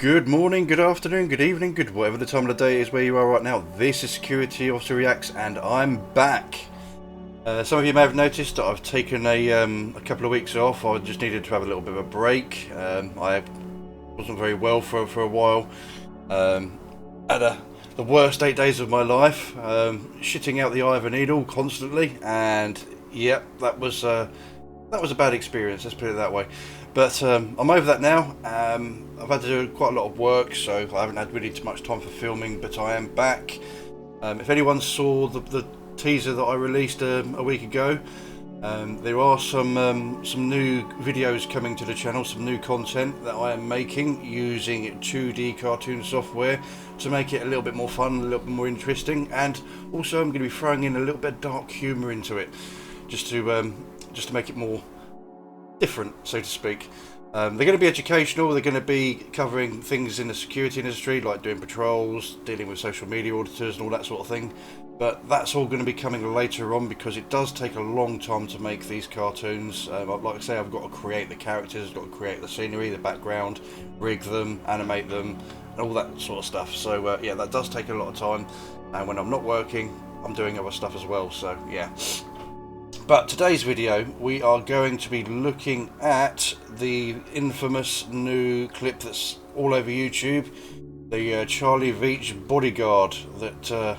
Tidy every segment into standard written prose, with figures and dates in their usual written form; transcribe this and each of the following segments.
Good morning, good afternoon, good evening, good whatever the time of the day is where you are right now. This is Security Officer Reacts and I'm back. Some of you may have noticed that I've taken a couple of weeks off. I just needed to have a little bit of a break. I wasn't very well for a while. Had the worst 8 days of my life, shitting out the eye of a needle constantly, and yeah, that was a bad experience, let's put it that way. But I'm over that now. I've had to do quite a lot of work, so I haven't had really too much time for filming, but I am back. If anyone saw the teaser that I released a week ago, there are some new videos coming to the channel, some new content that I am making using 2D cartoon software to make it a little bit more fun, a little bit more interesting, and also I'm going to be throwing in a little bit of dark humour into it, just to make it more different, so to speak. They're going to be educational. They're going to be covering things in the security industry, like doing patrols, dealing with social media auditors and all that sort of thing. But that's all going to be coming later on, because it does take a long time to make these cartoons. Like I say, I've got to create the characters, I've got to create the scenery, the background, rig them, animate them, and all that sort of stuff. So yeah, that does take a lot of time. And when I'm not working, I'm doing other stuff as well. So yeah. But today's video, we are going to be looking at the infamous new clip that's all over YouTube, the Charlie Veach Bodyguard that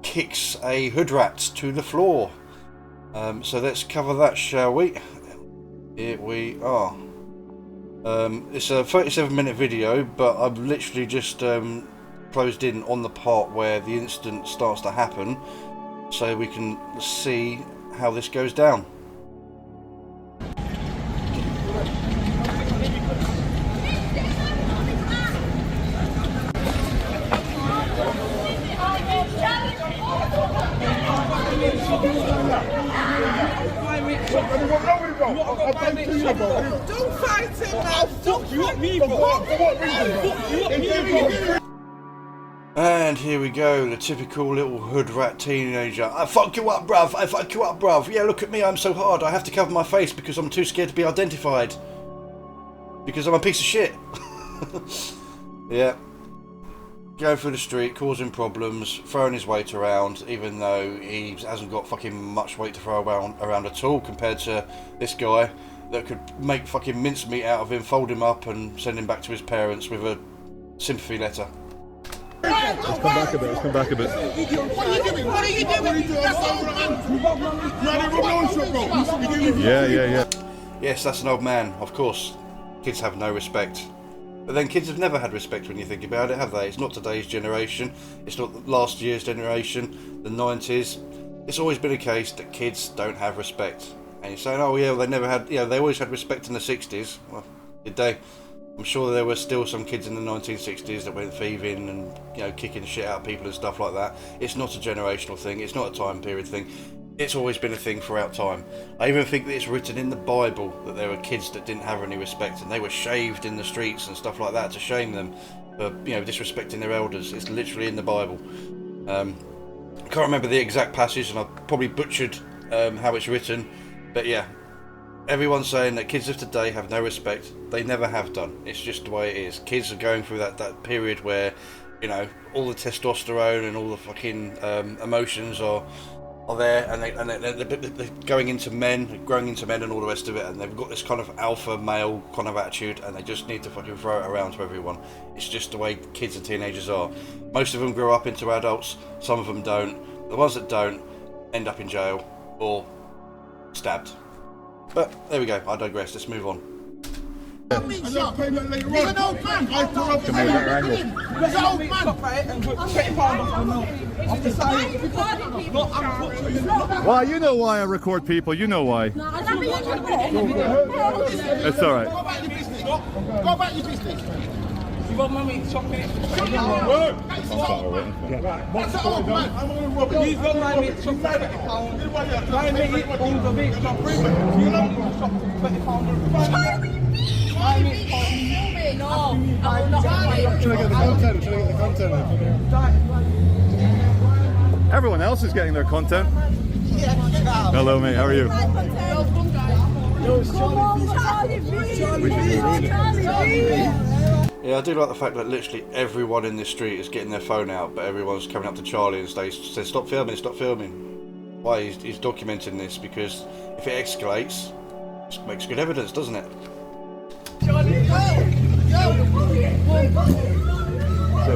kicks a hood rat to the floor. So let's cover that, shall we? Here we are. It's a 37-minute video, but I've literally just closed in on the part where the incident starts to happen, so we can see how this goes down. Don't fight him now. Don't fuck me, bro. And here we go, the typical little hood rat teenager. I fuck you up, bruv. I fuck you up, bruv. Yeah, look at me. I'm so hard. I have to cover my face because I'm too scared to be identified. Because I'm a piece of shit. Yeah. Going through the street, causing problems, throwing his weight around, even though he hasn't got fucking much weight to throw around at all compared to this guy that could make fucking mincemeat out of him, fold him up and send him back to his parents with a sympathy letter. Let's come back a bit, let's come back a bit. What are you doing? What are you doing? Yeah. Yes, that's an old man, of course. Kids have no respect. But then kids have never had respect when you think about it, have they? It's not today's generation, it's not last year's generation, the 90s. It's always been a case that kids don't have respect. And you're saying, oh yeah, well, they never had, you know, they always had respect in the 60s. Well, did they? I'm sure there were still some kids in the 1960s that went thieving and, you know, kicking shit out of people and stuff like that. It's not a generational thing, it's not a time period thing. It's always been a thing throughout time. I even think that it's written in the Bible that there were kids that didn't have any respect and they were shaved in the streets and stuff like that to shame them for, you know, disrespecting their elders. It's literally in the Bible. I can't remember the exact passage and I've probably butchered how it's written, but yeah. Everyone's saying that kids of today have no respect. They never have done. It's just the way it is. Kids are going through that period where, you know, all the testosterone and all the fucking emotions are there, and they're going into men, growing into men and all the rest of it, and they've got this kind of alpha male kind of attitude, and they just need to fucking throw it around to everyone. It's just the way kids and teenagers are. Most of them grow up into adults, some of them don't. The ones that don't end up in jail or stabbed. But there we go, I digress, let's move on. He's an old man. Well, you know why I record people, you know why. It's alright. Go about your business. You want money, chocolate? That's an old man. That's an old man. I'm going to rob you. You've got my meat, chocolate, £20. My meat, all the meat, chocolate. You don't need to shop for £20. No, I will not. Should I get the content? Everyone else is getting their content. Hello mate, how are you? Yeah, Yeah, I do like the fact that literally everyone in this street is getting their phone out, but everyone's coming up to Charlie and says, "Stop filming, stop filming." Why? He's documenting this because if it escalates, it makes good evidence, doesn't it? So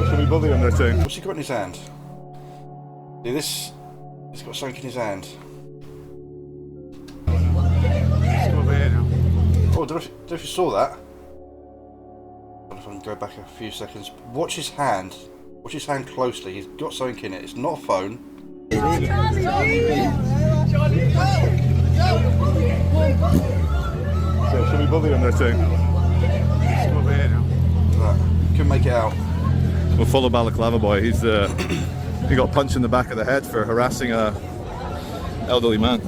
should we bully him there too? What's he got in his hand? See this? He's got something in his hand. Let's go over here now. Oh, I don't know if you saw that. I don't know if I can go back a few seconds. Watch his hand. Watch his hand closely. He's got something in it. It's not a phone. So should we bully him there too? Let's go over here now. Right. Couldn't make it out. We'll follow Balaclava Boy. He's he got punched in the back of the head for harassing a elderly man.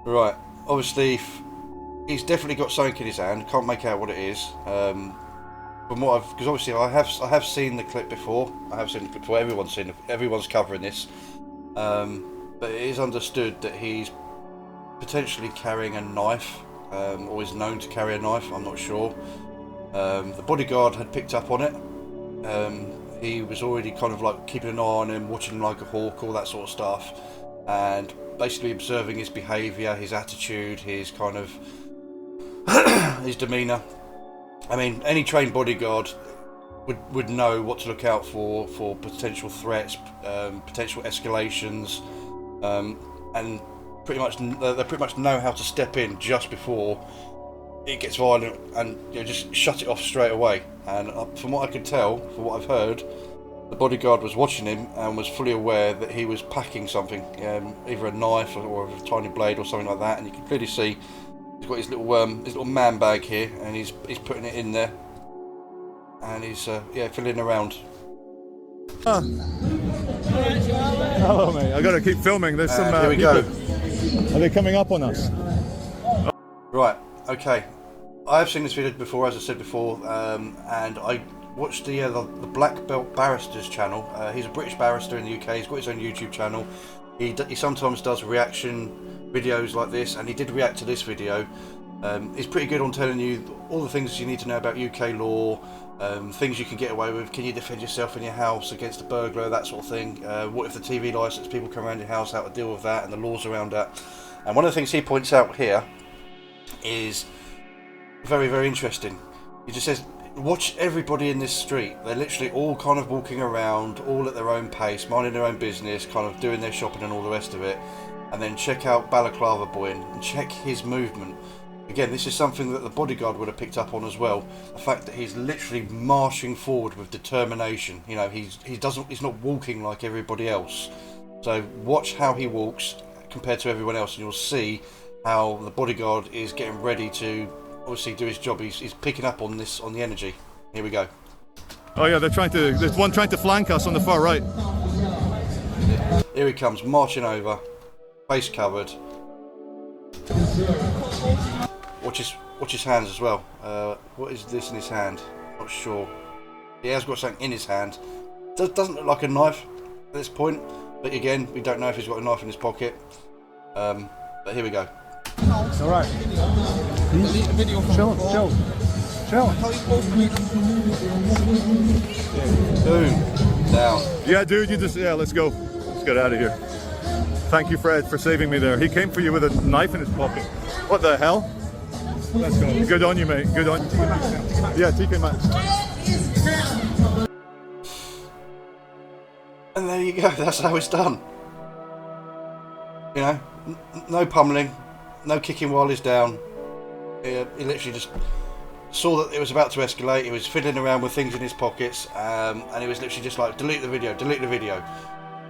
Right. Obviously, he's definitely got something in his hand. Can't make out what it is. From what because obviously I have seen the clip before. I have seen the clip before. Everyone's covering this. But it is understood that he's potentially carrying a knife, or is known to carry a knife. I'm not sure. The bodyguard had picked up on it. He was already kind of like keeping an eye on him, watching him like a hawk, all that sort of stuff, and basically observing his behaviour, his attitude, his kind of his demeanour. I mean, any trained bodyguard would know what to look out for potential threats, potential escalations, and they pretty much know how to step in just before it gets violent, and just shut it off straight away. And from what I could tell, from what I've heard, the bodyguard was watching him and was fully aware that he was packing something, either a knife or a tiny blade or something like that. And you can clearly see he's got his little man bag here, and he's putting it in there, and he's fiddling around. Hello, mate. I gotta keep filming. There's some here we people. go. Are they coming up on us? Right. Okay. I have seen this video before, as I said before, and I watched the Black Belt Barrister's channel. He's a British barrister in the UK. He's got his own YouTube channel. He sometimes does reaction videos like this, and he did react to this video. He's pretty good on telling you all the things you need to know about UK law, things you can get away with. Can you defend yourself in your house against a burglar, that sort of thing. What if the TV licence people come around your house, how to deal with that, and the laws around that. And one of the things he points out here is very, very interesting. He just says, watch everybody in this street. They're literally all kind of walking around, all at their own pace, minding their own business, kind of doing their shopping and all the rest of it. And then check out Balaclava Boy and check his movement. Again, this is something that the bodyguard would have picked up on as well. The fact that he's literally marching forward with determination. He's not walking like everybody else. So watch how he walks compared to everyone else, and you'll see how the bodyguard is getting ready to obviously do his job. He's picking up on the energy. Here we go. Oh yeah, there's one trying to flank us on the far right. Here he comes, marching over, face covered. Watch his hands as well. What is this in his hand? Not sure. He has got something in his hand. Doesn't look like a knife at this point, but again, we don't know if he's got a knife in his pocket. But here we go. It's alright. Chill. Boom. Down. Yeah, dude, let's go. Let's get out of here. Thank you, Fred, for saving me there. He came for you with a knife in his pocket. What the hell? Let's go. Good on you, mate. Good on you. Yeah, TK Max. And there you go. That's how it's done. No pummeling, no kicking while he's down. He literally just saw that it was about to escalate. He was fiddling around with things in his pockets, and he was literally just like, delete the video.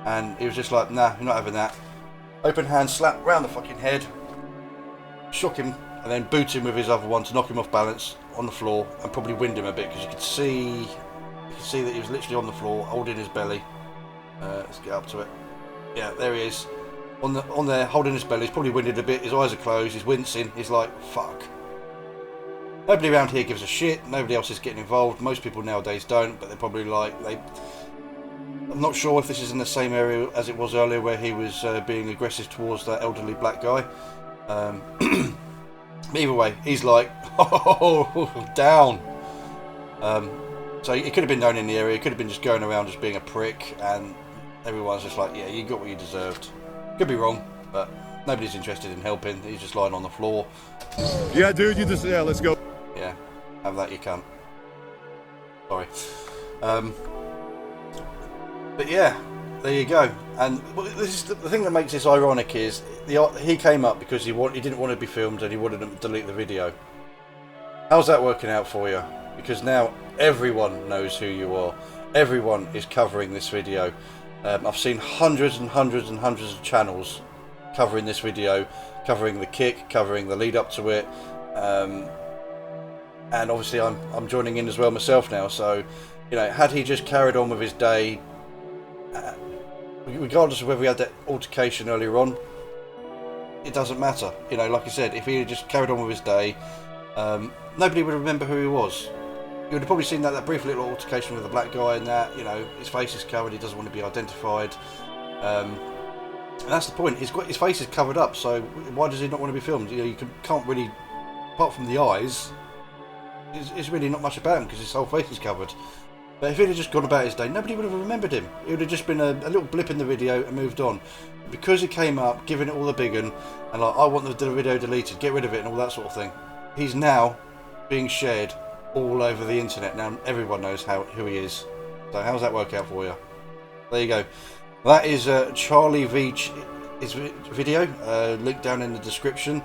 And he was just like, nah, you're not having that. Open hand slap round the fucking head, shook him, and then boot him with his other one to knock him off balance on the floor and probably wind him a bit, because you could see that he was literally on the floor holding his belly. Let's get up to it. Yeah, there he is. On there, holding his belly. He's probably winded a bit. His eyes are closed. He's wincing. He's like, fuck. Nobody around here gives a shit. Nobody else is getting involved. Most people nowadays don't, but they're probably like, I'm not sure if this is in the same area as it was earlier, where he was being aggressive towards that elderly black guy. But either way, he's like, oh, down. So he could have been known in the area, he could have been just going around just being a prick, and everyone's just like, yeah, you got what you deserved. Could be wrong, but nobody's interested in helping. He's just lying on the floor. Yeah, dude, you just, yeah, let's go. Yeah, have that, you cunt. Sorry. But yeah, there you go. And this is the thing that makes this ironic is he came up because he didn't want to be filmed and he wanted to delete the video. How's that working out for you? Because now everyone knows who you are. Everyone is covering this video. I've seen hundreds and hundreds and hundreds of channels covering this video, covering the kick, covering the lead up to it, and obviously I'm joining in as well myself now. So, you know, had he just carried on with his day, regardless of whether he had that altercation earlier on, it doesn't matter. You know, like I said, if he had just carried on with his day, nobody would remember who he was. You would have probably seen that brief little altercation with the black guy and that, you know, his face is covered, he doesn't want to be identified. And that's the point, his face is covered up, so why does he not want to be filmed? You know, can't really, apart from the eyes, it's really not much about him because his whole face is covered. But if he'd have just gone about his day, nobody would have remembered him. It would have just been a little blip in the video and moved on. Because he came up, giving it all the big un, and like, I want the video deleted, get rid of it and all that sort of thing. He's now being shared all over the internet. Now everyone knows who he is. So how's that work out for you? There you go. That is Charlie Veach's video, link down in the description.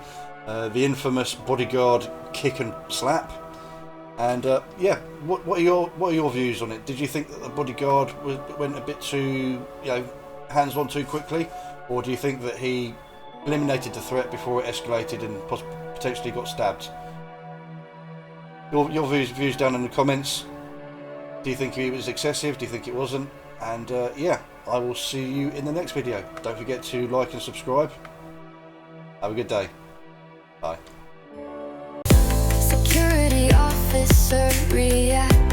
The infamous Bodyguard kick and slap. And yeah, what are your views on it? Did you think that the Bodyguard went a bit too, you know, hands on too quickly, or do you think that he eliminated the threat before it escalated and potentially got stabbed? Your views down in the comments. Do you think it was excessive? Do you think it wasn't? And yeah, I will see you in the next video. Don't forget to like and subscribe. Have a good day. Bye. Security officer react.